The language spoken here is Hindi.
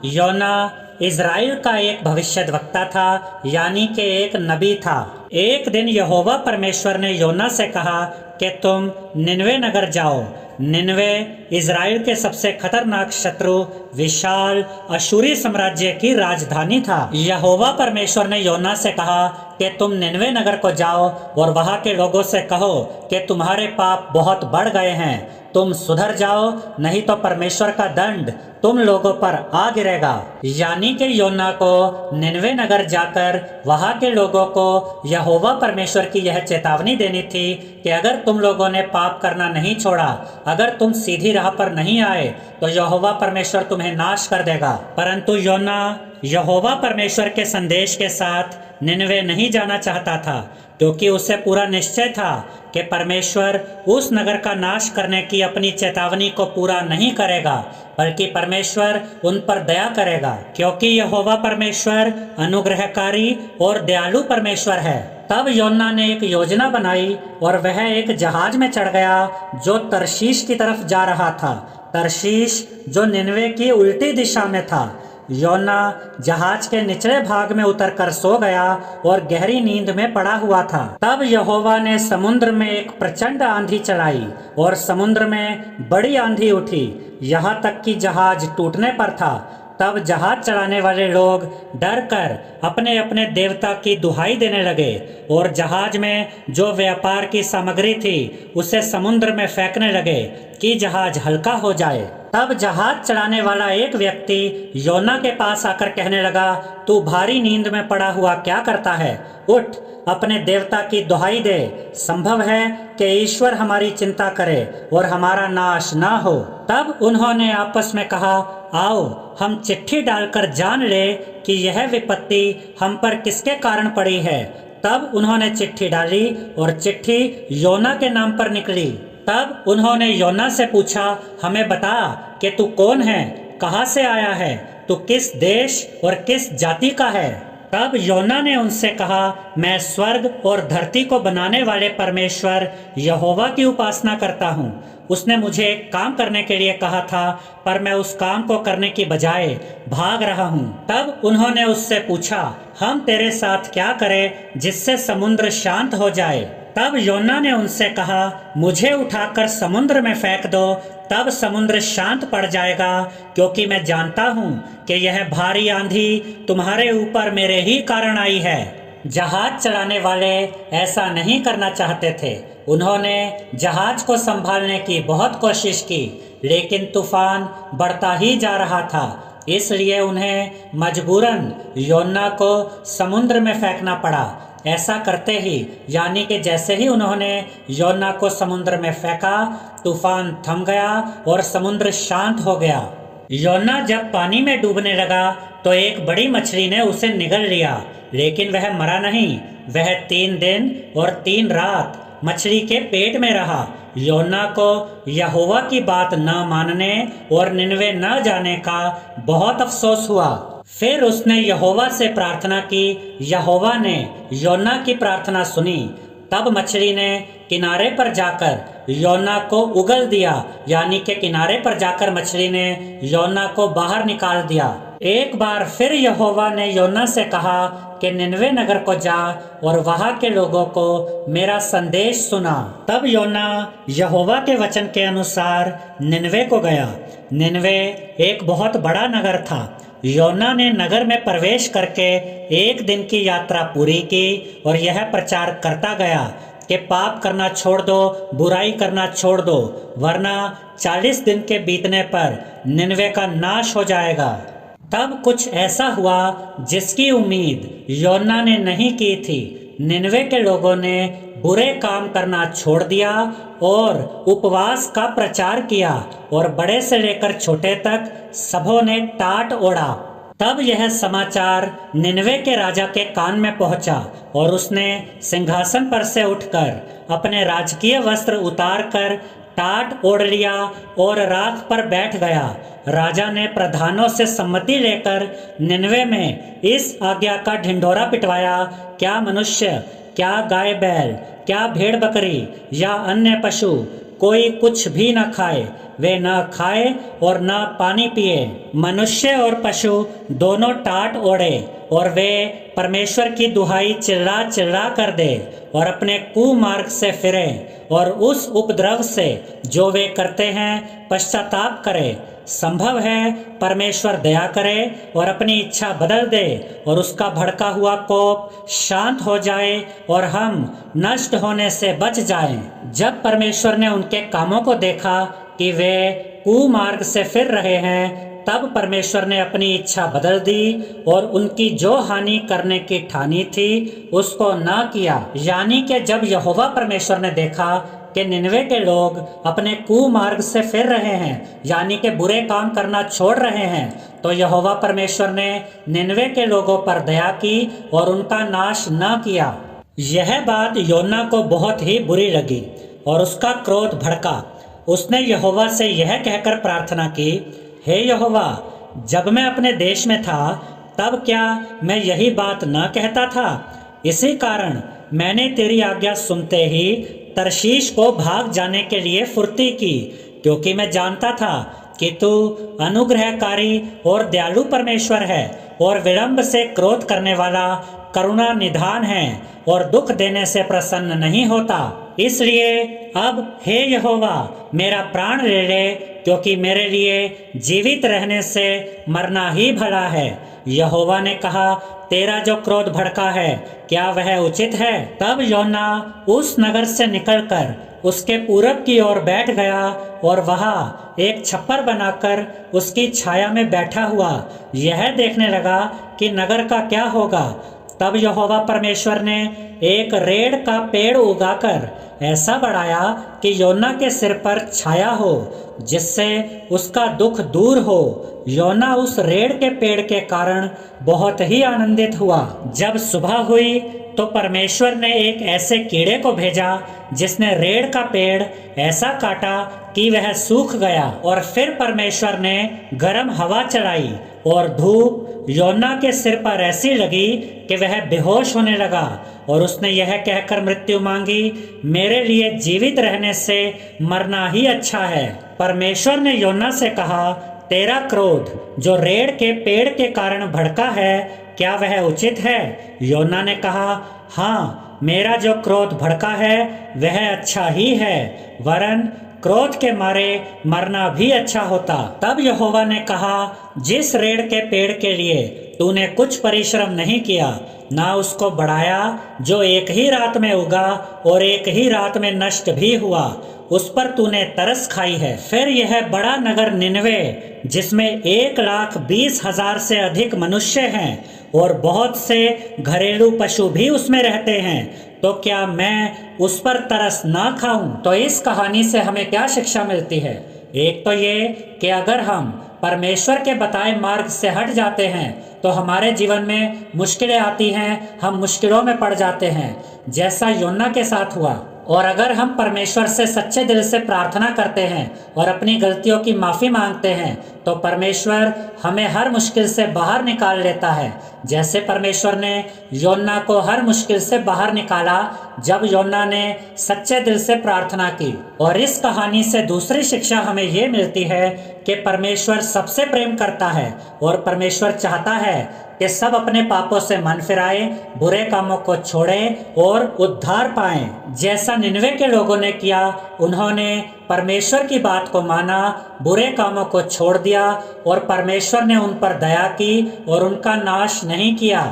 योना इज़राइल का एक भविष्यद्वक्ता था, यानी कि एक नबी था। एक दिन यहोवा परमेश्वर ने योना से कहा कि तुम निनवे नगर जाओ। निनवे इज़राइल के सबसे खतरनाक शत्रु विशाल अशूरी साम्राज्य की राजधानी था। यहोवा परमेश्वर ने योना से कहा कि तुम निनवे नगर को जाओ और वहां के लोगों से कहो कि तुम्हारे पाप बहुत बढ़ गए हैं, तुम सुधर जाओ, नहीं तो परमेश्वर का दंड तुम लोगों पर आ गिरेगा। यानी कि योना को निनवे नगर जाकर वहां के लोगों को यहोवा परमेश्वर की यह चेतावनी देनी थी कि अगर तुम लोगों ने पाप करना नहीं छोड़ा, अगर तुम सीधी राह पर नहीं आए, तो यहोवा परमेश्वर तुम्हें नाश कर देगा। परंतु योना यहोवा परमेश्वर के संदेश के साथ निनवे नहीं जाना चाहता था, क्योंकि उसे पूरा निश्चय था कि परमेश्वर उस नगर का नाश करने की अपनी चेतावनी को पूरा नहीं करेगा, बल्कि परमेश्वर उन पर दया करेगा, क्योंकि यहोवा परमेश्वर अनुग्रहकारी और दयालु परमेश्वर है। तब योना ने एक योजना बनाई और वह एक जहाज में चढ़ गया जो तरशीश की तरफ जा रहा था। तरशीश जो निनवे की उल्टी दिशा में था। योना जहाज के निचले भाग में उतरकर सो गया और गहरी नींद में पड़ा हुआ था। तब यहोवा ने समुद्र में एक प्रचंड आंधी चलाई और समुद्र में बड़ी आंधी उठी, यहाँ तक कि जहाज टूटने पर था। तब जहाज चलाने वाले लोग डर कर अपने अपने देवता की दुहाई देने लगे और जहाज में जो व्यापार की सामग्री थी उसे समुद्र में फेंकने लगे कि जहाज हल्का हो जाए। तब जहाज चलाने वाला एक व्यक्ति योना के पास आकर कहने लगा, तू भारी नींद में पड़ा हुआ क्या करता है? उठ, अपने देवता की दुहाई दे। संभव है कि ईश्वर हमारी चिंता करे और हमारा नाश ना हो। तब उन्होंने आपस में कहा, आओ हम चिट्ठी डालकर जान ले कि यह विपत्ति हम पर किसके कारण पड़ी है। तब उन्होंने चिट्ठी डाली और चिट्ठी योना के नाम पर निकली। तब उन्होंने योना से पूछा, हमें बता कि तू कौन है, कहाँ से आया है, तू किस देश और किस जाति का है। तब योना ने उनसे कहा, मैं स्वर्ग और धरती को बनाने वाले परमेश्वर यहोवा की उपासना करता हूँ। उसने मुझे एक काम करने के लिए कहा था, पर मैं उस काम को करने की बजाय भाग रहा हूँ। तब उन्होंने उससे पूछा, हम तेरे साथ क्या करें जिससे समुद्र शांत हो जाए। तब योना ने उनसे कहा, मुझे उठाकर समुद्र में फेंक दो, तब समुद्र शांत पड़ जाएगा, क्योंकि मैं जानता हूँ कि यह भारी आंधी तुम्हारे ऊपर मेरे ही कारण आई है। जहाज चलाने वाले ऐसा नहीं करना चाहते थे। उन्होंने जहाज को संभालने की बहुत कोशिश की, लेकिन तूफान बढ़ता ही जा रहा था। इसलिए उन्हें मजबूरन योना को समुद्र में फेंकना पड़ा। ऐसा करते ही, यानी कि जैसे ही उन्होंने योना को समुद्र में फेंका, तूफान थम गया और समुद्र शांत हो गया। योना जब पानी में डूबने लगा तो एक बड़ी मछली ने उसे निगल लिया, लेकिन वह मरा नहीं। वह 3 दिन और 3 रात मछली के पेट में रहा। योना को यहोवा की बात न मानने और निनवे न जाने का बहुत अफसोस हुआ। फिर उसने यहोवा से प्रार्थना की। यहोवा ने योना की प्रार्थना सुनी। तब मछली ने किनारे पर जाकर योना को उगल दिया, यानी कि किनारे पर जाकर मछली ने योना को बाहर निकाल दिया। एक बार फिर यहोवा ने योना से कहा कि निनवे नगर को जा और वहां के लोगों को मेरा संदेश सुना। तब योना यहोवा के वचन के अनुसार निनवे को गया। निनवे एक बहुत बड़ा नगर था। योना ने नगर में प्रवेश करके 1 दिन की यात्रा पूरी की और यह प्रचार करता गया कि पाप करना छोड़ दो, बुराई करना छोड़ दो, वरना 40 दिन के बीतने पर निनवे का नाश हो जाएगा। तब कुछ ऐसा हुआ जिसकी उम्मीद योना ने नहीं की थी। निनवे के लोगों ने बुरे काम करना छोड़ दिया और उपवास का प्रचार किया और बड़े से लेकर छोटे तक सबों ने टाट ओढ़ा। तब यह समाचार निनवे के राजा के कान में पहुंचा और उसने सिंहासन पर से उठकर अपने राजकीय वस्त्र उतारकर टाट ओढ़ लिया और राख पर बैठ गया। राजा ने प्रधानों से सम्मति लेकर निनवे में इस आज्ञा का ढिंढोरा पिटवाया, क्या मनुष्य, क्या गाय बैल, क्या भेड़ बकरी या अन्य पशु कोई कुछ भी न खाए, वे न खाए और न पानी पिए। मनुष्य और पशु दोनों टाट ओढ़े और वे परमेश्वर की दुहाई चिल्ला चिल्ला कर दे और अपने कुमार्ग से फिरे और उस उपद्रव से जो वे करते हैं पश्चाताप करे। संभव है परमेश्वर दया करे और अपनी इच्छा बदल दे और उसका भड़का हुआ कोप शांत हो जाए और हम नष्ट होने से बच जाएं। जब परमेश्वर ने उनके कामों को देखा कि वे कुमार्ग से फिर रहे हैं, तब परमेश्वर ने अपनी इच्छा बदल दी और उनकी जो हानि करने की ठानी थी उसको ना किया। यानी कि जब यहोवा परमेश्वर ने देखा कि निनवे के लोग अपने कुमार्ग से फिर रहे हैं, यानी कि बुरे काम करना छोड़ रहे हैं, तो यहोवा परमेश्वर ने निनवे के लोगों पर दया की और उनका नाश न किया। यह बात योना को बहुत ही बुरी लगी और उसका क्रोध भड़का। उसने यहोवा से यह कहकर प्रार्थना की, हे यहोवा, जब मैं अपने देश में था तब क्या मैं यही बात न कहता था? इसी कारण मैंने तेरी आज्ञा सुनते ही तरशीश को भाग जाने के लिए फुर्ती की, क्योंकि मैं जानता था कि तू अनुग्रहकारी और दयालु परमेश्वर है और विलंब से क्रोध करने वाला, करुणा निधान है और दुख देने से प्रसन्न नहीं होता। इसलिए अब हे यहोवा, मेरा प्राण ले ले, क्योंकि मेरे लिए जीवित रहने से मरना ही भला है। यहोवा ने कहा, तेरा जो क्रोध भड़का है क्या वह उचित है? तब योना उस नगर से निकलकर उसके पूरब की ओर बैठ गया और वहाँ एक छप्पर बनाकर उसकी छाया में बैठा हुआ यह देखने लगा कि नगर का क्या होगा। तब यहोवा परमेश्वर ने एक रेड़ का पेड़ उगाकर ऐसा बढ़ाया कि योना के सिर पर छाया हो, जिससे उसका दुख दूर हो। योना उस रेड़ के पेड़ के कारण बहुत ही आनंदित हुआ। जब सुबह हुई तो परमेश्वर ने एक ऐसे कीड़े को भेजा जिसने रेड़ का पेड़ ऐसा काटा कि वह सूख गया। और फिर परमेश्वर ने गर्म हवा चलाई और धूप योना के सिर पर ऐसी लगी कि वह बेहोश होने लगा और उसने यह कहकर मृत्यु मांगी, मेरे लिए जीवित रहने से मरना ही अच्छा है। परमेश्वर ने योना से कहा, तेरा क्रोध जो रेड़ के पेड़ के कारण भड़का है क्या वह उचित है? योना ने कहा, हाँ, मेरा जो क्रोध भड़का है वह अच्छा ही है, वरन क्रोध के मारे मरना भी अच्छा होता। तब यहोवा ने कहा, जिस रेड़ के पेड़ के लिए तूने कुछ परिश्रम नहीं किया, ना उसको बढ़ाया, जो एक ही रात में उगा और एक ही रात में नष्ट भी हुआ, उस पर तूने तरस खाई है। फिर यह बड़ा नगर निनवे, जिसमें 1,20,000 से अधिक मनुष्य हैं और बहुत से घरेलू पशु भी उसमें रहते हैं, तो क्या मैं उस पर तरस ना खाऊं? तो इस कहानी से हमें क्या शिक्षा मिलती है? एक तो ये कि अगर हम परमेश्वर के बताए मार्ग से हट जाते हैं तो हमारे जीवन में मुश्किलें आती हैं, हम मुश्किलों में पड़ जाते हैं, जैसा योना के साथ हुआ। और अगर हम परमेश्वर से सच्चे दिल से प्रार्थना करते हैं और अपनी गलतियों की माफ़ी मांगते हैं तो परमेश्वर हमें हर मुश्किल से बाहर निकाल लेता है, जैसे परमेश्वर ने योना को हर मुश्किल से बाहर निकाला जब योना ने सच्चे दिल से प्रार्थना की। और इस कहानी से दूसरी शिक्षा हमें ये मिलती है कि परमेश्वर सबसे प्रेम करता है और परमेश्वर चाहता है कि सब अपने पापों से मन फिराएं, बुरे कामों को छोड़ें और उद्धार पाएं। जैसा निनवे के लोगों ने किया, उन्होंने परमेश्वर की बात को माना, बुरे कामों को छोड़ दिया और परमेश्वर ने उन पर दया की और उनका नाश नहीं किया।